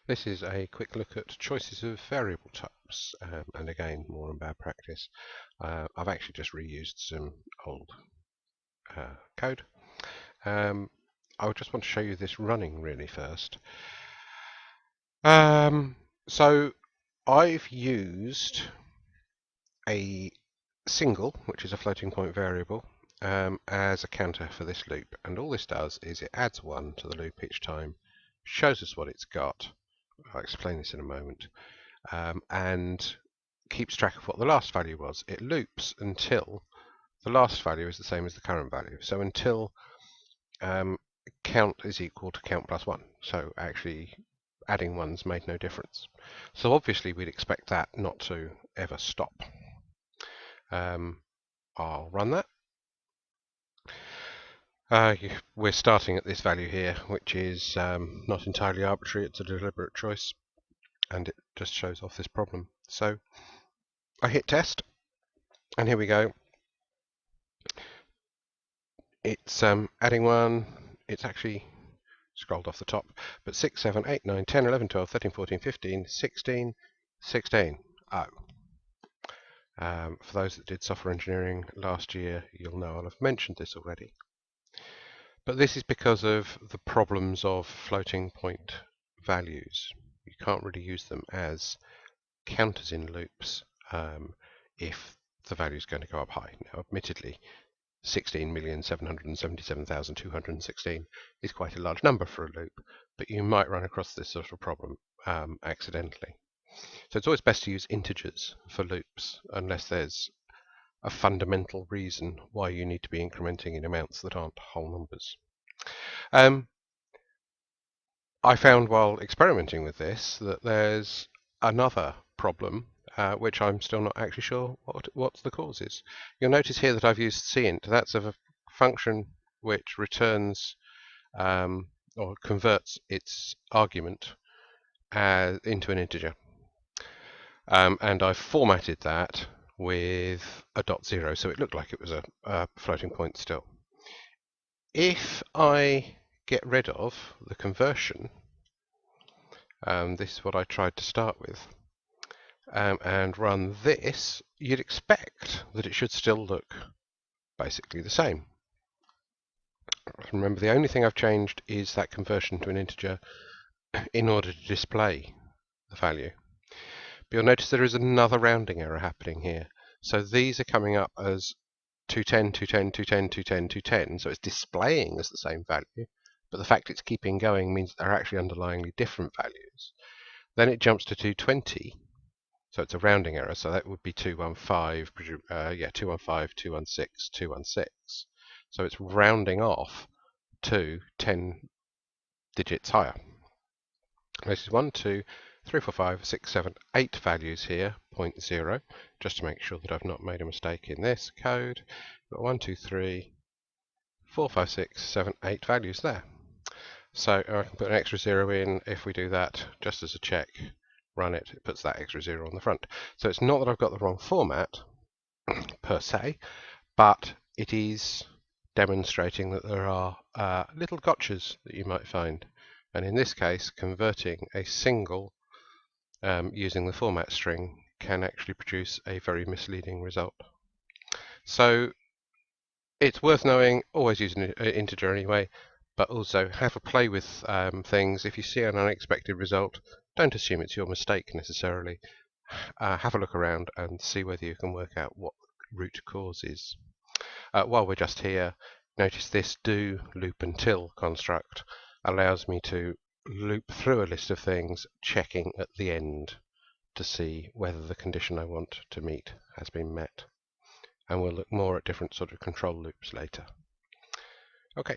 This is a quick look at choices of variable types, and again, more on bad practice. I've actually just reused some old code. I just want to show you this running really first. So I've used a single, which is a floating point variable, as a counter for this loop, and all this does is it adds 1 to the loop each time, shows us what it's got. I'll explain this in a moment. And keeps track of what the last value was. It loops until the last value is the same as the current value. So until count is equal to count plus 1. So actually adding 1's made no difference. So obviously we'd expect that not to ever stop. I'll run that. We're starting at this value here, which is not entirely arbitrary, it's a deliberate choice, and it just shows off this problem. So I hit test, and here we go. It's adding 1, it's actually scrolled off the top, but 6, 7, 8, 9, 10, 11, 12, 13, 14, 15, 16, 16. Oh. For those that did software engineering last year, you'll know I'll have mentioned this already. But this is because of the problems of floating point values. You can't really use them as counters in loops if the value is going to go up high. Now, admittedly, 16,777,216 is quite a large number for a loop, but you might run across this sort of problem accidentally. So it's always best to use integers for loops, unless there's a fundamental reason why you need to be incrementing in amounts that aren't whole numbers. I found while experimenting with this that there's another problem which I'm still not actually sure what the cause is. You'll notice here that I've used cint. That's a function which returns or converts its argument into an integer. And I've formatted that with a .0, so it looked like it was a floating point still. If I get rid of the conversion, this is what I tried to start with, and run this, you'd expect that it should still look basically the same. Remember, the only thing I've changed is that conversion to an integer in order to display the value. But you'll notice there is another rounding error happening here. So these are coming up as 210, 210, 210, 210, 210, so it's displaying as the same value, but the fact it's keeping going means they're actually underlyingly different values. Then it jumps to 220, so it's a rounding error, so that would be 215, 215, 216, 216. So it's rounding off to 10 digits higher. This is 1, 2, 3, 4, 5, 6, 7, 8 values here, 0.0, just to make sure that I've not made a mistake in this code. Got 1, 2, 3, 4, 5, 6, 7, 8 values there. So I can put an extra 0 in. If we do that just as a check, run it, it puts that extra 0 on the front. So it's not that I've got the wrong format per se, but it is demonstrating that there are little gotchas that you might find. And in this case, converting a single using the format string can actually produce a very misleading result. So it's worth knowing, always use an integer anyway, but also have a play with things. If you see an unexpected result, don't assume it's your mistake necessarily. Have a look around and see whether you can work out what the root cause is. While we're just here, notice this do loop until construct allows me to loop through a list of things, checking at the end to see whether the condition I want to meet has been met. And we'll look more at different sort of control loops later. Okay.